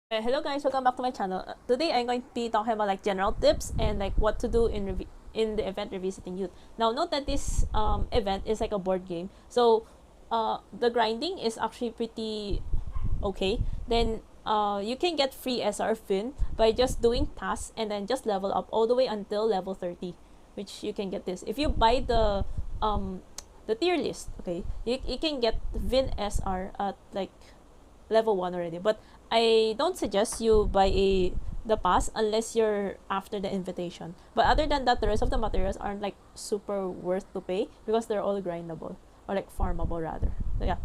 Hello guys, welcome back to my channel. Today I'm going to be talking about like general tips and like what to do in the event Revisiting Youth. Now note that this event is like a board game, so the grinding is actually pretty okay. Then you can get free SR Fin by just doing tasks and then just level up all the way until level 30, which you can get this if you buy the tier list. Okay, you can get Vyn SR at like level 1 already, but I don't suggest you buy the pass unless you're after the invitation. But other than that, the rest of the materials aren't like super worth to pay because they're all grindable or like farmable rather. So yeah.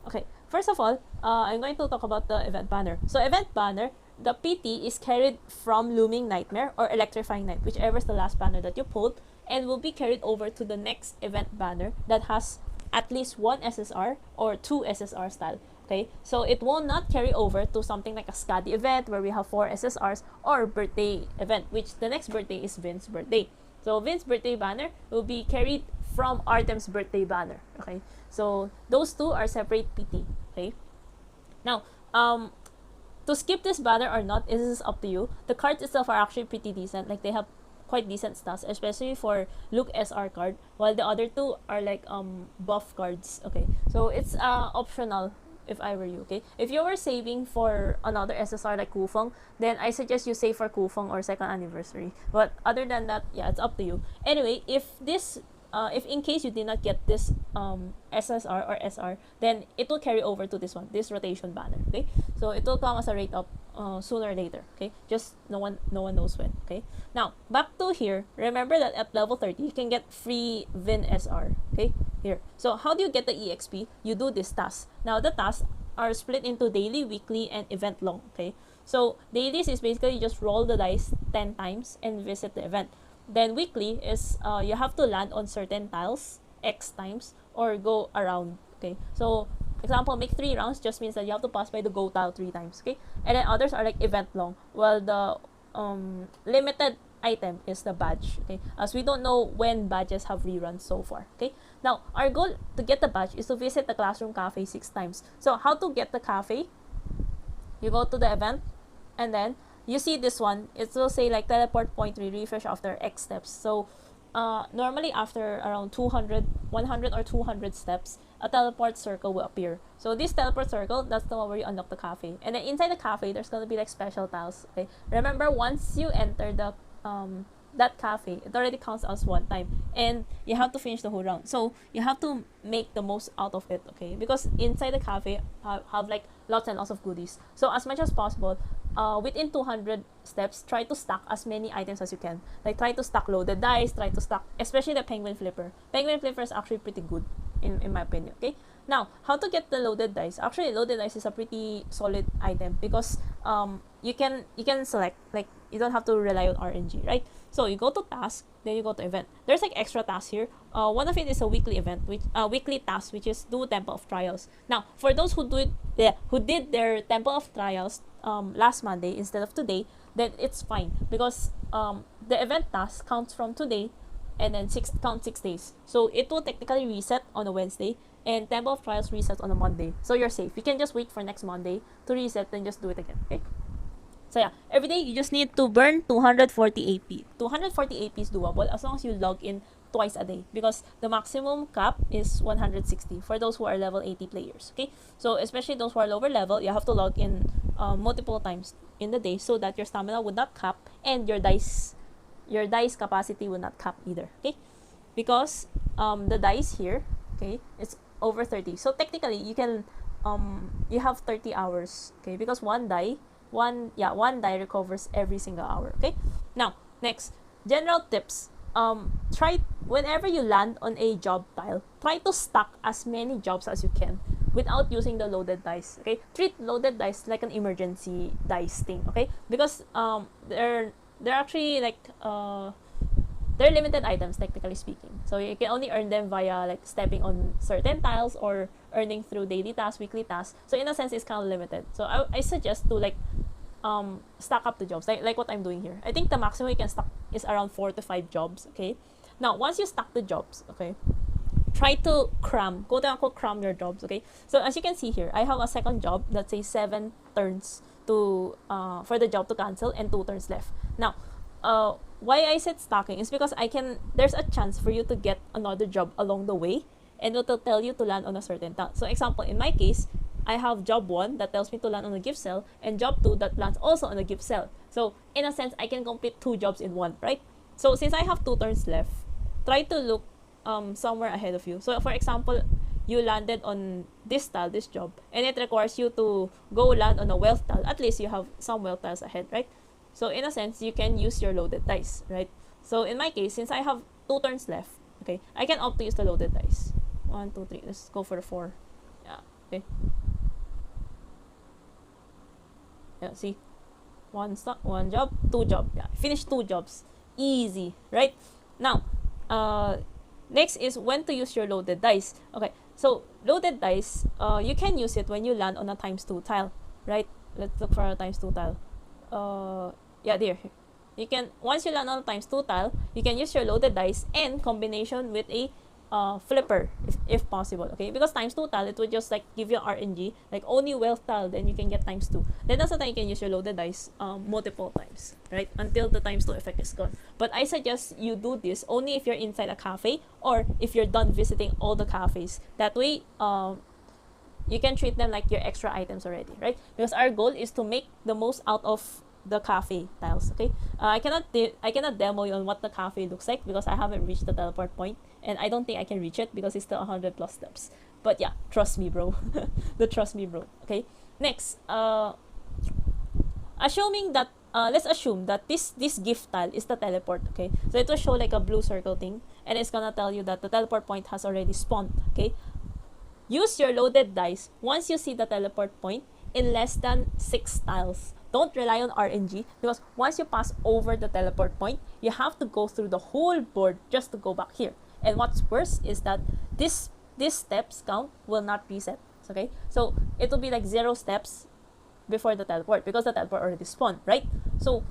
Okay. First of all, I'm going to talk about the event banner. So event banner, the PT is carried from Looming Nightmare or Electrifying Night, whichever is the last banner that you pulled, and will be carried over to the next event banner that has at least one SSR or two SSR style. Okay, so it will not carry over to something like a SCAD event where we have 4 SSRs or birthday event, which the next birthday is Vin's birthday. So Vin's birthday banner will be carried from Artem's birthday banner. Okay, so those two are separate PT. Okay, now to skip this banner or not is up to you. The cards itself are actually pretty decent. Like they have quite decent stats, especially for Luke SR card, while the other two are like buff cards. Okay, so it's optional if I were you. Okay, if you were saving for another SSR like Kufeng, then I suggest you save for Kufeng or second anniversary. But other than that, yeah, it's up to you. Anyway, if in case you did not get this SSR or SR, then it will carry over to this one, this rotation banner. Okay, so it will come as a rate up sooner or later. Okay, just no one knows when. Okay, now back to here. Remember that at level 30 you can get free Vyn SR. Okay, here. So how do you get the EXP? You do this task. Now the tasks are split into daily, weekly, and event long. Okay, so dailies is basically just roll the dice 10 times and visit the event. Then weekly is you have to land on certain tiles X times or go around. Okay, so example, make 3 rounds just means that you have to pass by the go tile 3 times. Okay, and then others are like event long, while the limited item is the badge. Okay, as we don't know when badges have reruns so far. Okay, now our goal to get the badge is to visit the classroom cafe 6 times. So how to get the cafe? You go to the event, and then you see this one. It will say like teleport point refresh after X steps. So normally after around 200, 100 or 200 steps, a teleport circle will appear. So this teleport circle, that's the one where you unlock the cafe. And then inside the cafe, there's gonna be like special tiles. Okay, remember once you enter the that cafe, it already counts as one time, and you have to finish the whole round. So you have to make the most out of it. Okay, because inside the cafe have like lots and lots of goodies. So as much as possible, within 200 steps, try to stack as many items as you can. Like try to stack loaded dice, try to stack, especially the penguin flipper. Penguin flipper is actually pretty good in my opinion. Okay, now how to get the loaded dice? Actually, loaded dice is a pretty solid item because you can select, like you don't have to rely on RNG, right? So you go to task, then you go to event. There's like extra tasks here. One of it is a weekly event, which weekly task, which is do Temple of Trials. Now, for those who who did their Temple of Trials last Monday instead of today, then it's fine because the event task counts from today, and then count 6 days. So it will technically reset on a Wednesday, and Temple of Trials resets on a Monday. So you're safe. You can just wait for next Monday to reset, then just do it again. Okay. So yeah, every day you just need to burn 240 AP. 240 AP is doable as long as you log in twice a day because the maximum cap is 160 for those who are level 80 players. Okay, so especially those who are lower level, you have to log in multiple times in the day so that your stamina would not cap and your dice capacity will not cap either. Okay, because the dice here, okay, it's over 30. So technically you can you have 30 hours. Okay, because one die recovers every single hour. Okay, now next, general tips. Try, whenever you land on a job tile, try to stack as many jobs as you can without using the loaded dice. Okay, treat loaded dice like an emergency dice thing. Okay, because they're actually like they're limited items technically speaking, so you can only earn them via like stepping on certain tiles or earning through daily tasks, weekly tasks. So in a sense, it's kind of limited. So I suggest to like stack up the jobs like what I'm doing here. I think the maximum you can stack is around 4 to 5 jobs. Okay, now once you stack the jobs, okay, try to cram, quote unquote, cram your jobs. Okay, so as you can see here, I have a second job that says 7 turns to for the job to cancel and 2 turns left. Now, why I said stacking is because there's a chance for you to get another job along the way, and it will tell you to land on a certain tile. So example, in my case, I have job 1 that tells me to land on a gift cell, and job 2 that lands also on a gift cell. So in a sense, I can complete 2 jobs in one, right? So since I have 2 turns left, try to look somewhere ahead of you. So for example, you landed on this tile, this job, and it requires you to go land on a wealth tile. At least you have some wealth tiles ahead, right? So in a sense, you can use your loaded dice, right? So in my case, since I have 2 turns left, okay, I can opt to use the loaded dice. 1, 2, 3. Let's go for the 4. Yeah, okay. Yeah, see, one job, 2 job. Yeah, finish 2 jobs, easy, right? Now, next is when to use your loaded dice. Okay, so loaded dice, you can use it when you land on a ×2 tile, right? Let's look for a ×2 tile. Yeah, there. You can, once you land on a ×2 tile, you can use your loaded dice in combination with a flipper if possible, okay? Because ×2 tile, it would just like give you RNG, like only wealth tile, then you can get ×2. Then that's the time you can use your loaded dice multiple times, right? Until the ×2 effect is gone. But I suggest you do this only if you're inside a cafe or if you're done visiting all the cafes. That way, you can treat them like your extra items already, right? Because our goal is to make the most out of the cafe tiles, okay? I cannot demo you on what the cafe looks like because I haven't reached the teleport point, and I don't think I can reach it because it's still 100 plus steps. But yeah, trust me, bro. Trust me, bro. Okay. Next, assuming that let's assume that this gift tile is the teleport. Okay, so it will show like a blue circle thing, and it's gonna tell you that the teleport point has already spawned. Okay, use your loaded dice once you see the teleport point in less than 6 tiles. Don't rely on RNG because once you pass over the teleport point, you have to go through the whole board just to go back here. And what's worse is that this steps count will not reset. Okay, so it will be like 0 steps before the teleport because the teleport already spawned, right? So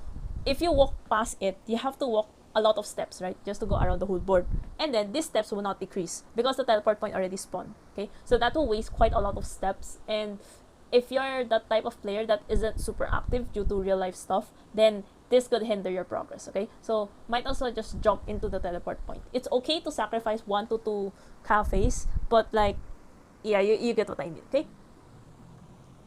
if you walk past it, you have to walk a lot of steps, right, just to go around the whole board, and then these steps will not decrease because the teleport point already spawned. Okay, so that will waste quite a lot of steps, and if you're that type of player that isn't super active due to real life stuff, then this could hinder your progress, okay? So might also just jump into the teleport point. It's okay to sacrifice 1 to 2 cafes, but like, yeah, you get what I mean, okay?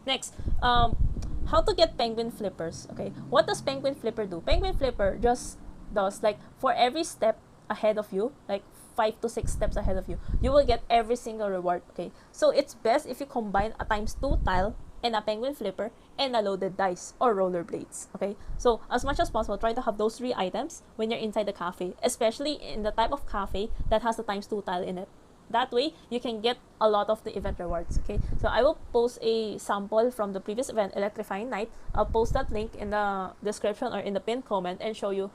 Next, how to get penguin flippers, okay? What does penguin flipper do? Penguin flipper just does like for every step ahead of you, like 5 to 6 steps ahead of you, you will get every single reward, okay? So it's best if you combine a ×2 tile and a penguin flipper and a loaded dice or rollerblades, okay? So as much as possible, try to have those 3 items when you're inside the cafe, especially in the type of cafe that has the ×2 tile in it. That way, you can get a lot of the event rewards, okay? So I will post a sample from the previous event, Electrifying Night. I'll post that link in the description or in the pinned comment and show you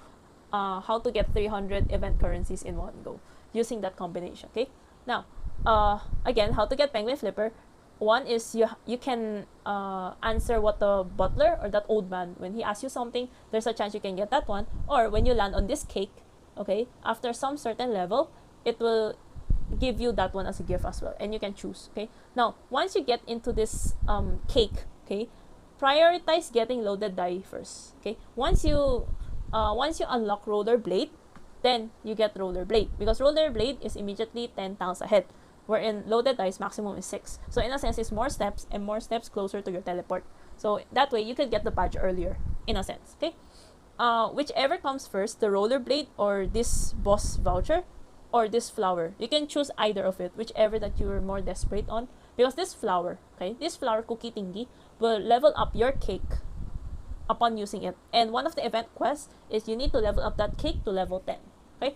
how to get 300 event currencies in one go using that combination, okay? Now, again, how to get penguin flipper. One is you can answer what the butler or that old man, when he asks you something, there's a chance you can get that one. Or when you land on this cake, okay, after some certain level, it will give you that one as a gift as well, and you can choose, okay? Now, once you get into this cake, okay, prioritize getting loaded die first, okay? Once you unlock rollerblade, then you get rollerblade, because rollerblade is immediately 10 tiles ahead, wherein loaded dice maximum is 6. So in a sense, it's more steps and more steps closer to your teleport. So that way you could get the badge earlier, in a sense, okay? Whichever comes first, the rollerblade or this boss voucher or this flower, you can choose either of it, whichever that you are more desperate on, because this flower, okay, this flower cookie thingy will level up your cake upon using it. And one of the event quests is you need to level up that cake to level 10, okay?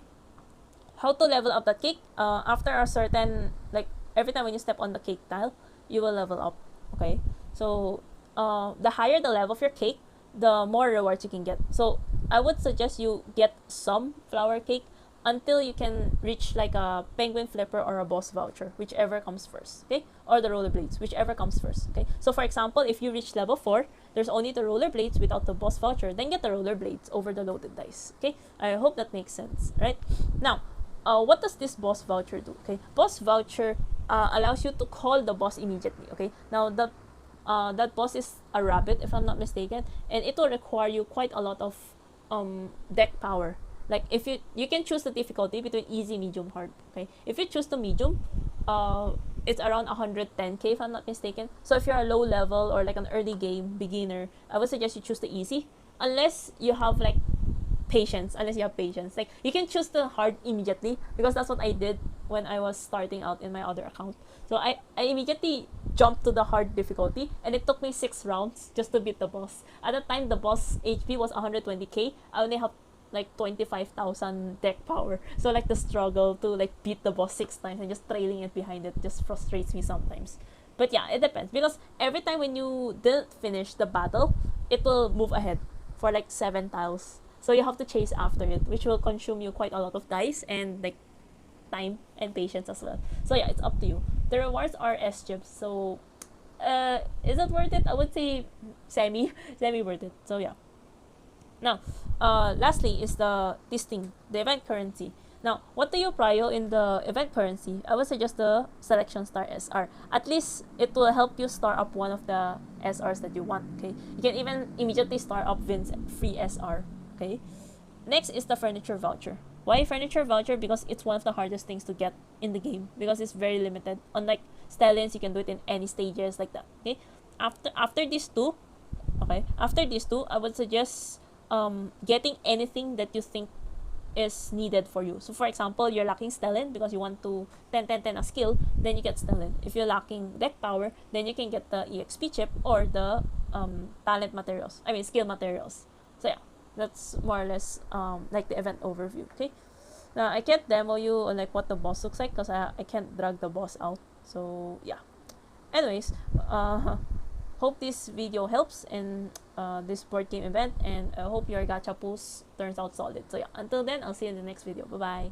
How to level up that cake? After a certain, like, every time when you step on the cake tile, you will level up, okay? So the higher the level of your cake, the more rewards you can get. So I would suggest you get some flower cake until you can reach like a penguin flipper or a boss voucher, whichever comes first, okay? Or the rollerblades, whichever comes first, okay? So for example, if you reach level 4, there's only the rollerblades without the boss voucher, then get the rollerblades over the loaded dice, okay? I hope that makes sense, right? Now, what does this boss voucher do? Okay, boss voucher allows you to call the boss immediately. Okay, now that boss is a rabbit, if I'm not mistaken, and it will require you quite a lot of deck power. Like if you can choose the difficulty between easy, medium, hard. Okay, if you choose the medium, it's around 110k if I'm not mistaken. So if you're a low level or like an early game beginner, I would suggest you choose the easy, unless you have like patience. Unless you have patience, like you can choose the hard immediately, because that's what I did when I was starting out in my other account. So I immediately jumped to the hard difficulty, and it took me 6 rounds just to beat the boss. At the time, the boss HP was 120k. I only have like 25,000 deck power. So like the struggle to like beat the boss 6 times and just trailing it behind it just frustrates me sometimes. But yeah, it depends, because every time when you didn't finish the battle, it will move ahead for like 7 tiles. So you have to chase after it, which will consume you quite a lot of dice and like time and patience as well. So yeah, it's up to you. The rewards are S chips. So is it worth it? I would say semi worth it. So yeah. Now, lastly is this thing, the event currency. Now, what do you prio in the event currency? I would suggest the selection star SR. At least it will help you start up one of the SRs that you want. Okay, you can even immediately start up Vyn's free SR. Okay, next is the furniture voucher. Why furniture voucher? Because it's one of the hardest things to get in the game, because it's very limited. Unlike stallions, you can do it in any stages like that. Okay, after these two, I would suggest getting anything that you think is needed for you. So for example, you're lacking Stellan because you want to 10 a skill, then you get Stellan. If you're lacking deck power, then you can get the EXP chip or the talent materials. I mean skill materials. So yeah, that's more or less like the event overview. Okay. Now I can't demo you on like what the boss looks like, because I can't drag the boss out. So yeah. Anyways, hope this video helps in this board game event, and I hope your gacha pulls turns out solid. So yeah, until then, I'll see you in the next video. Bye bye.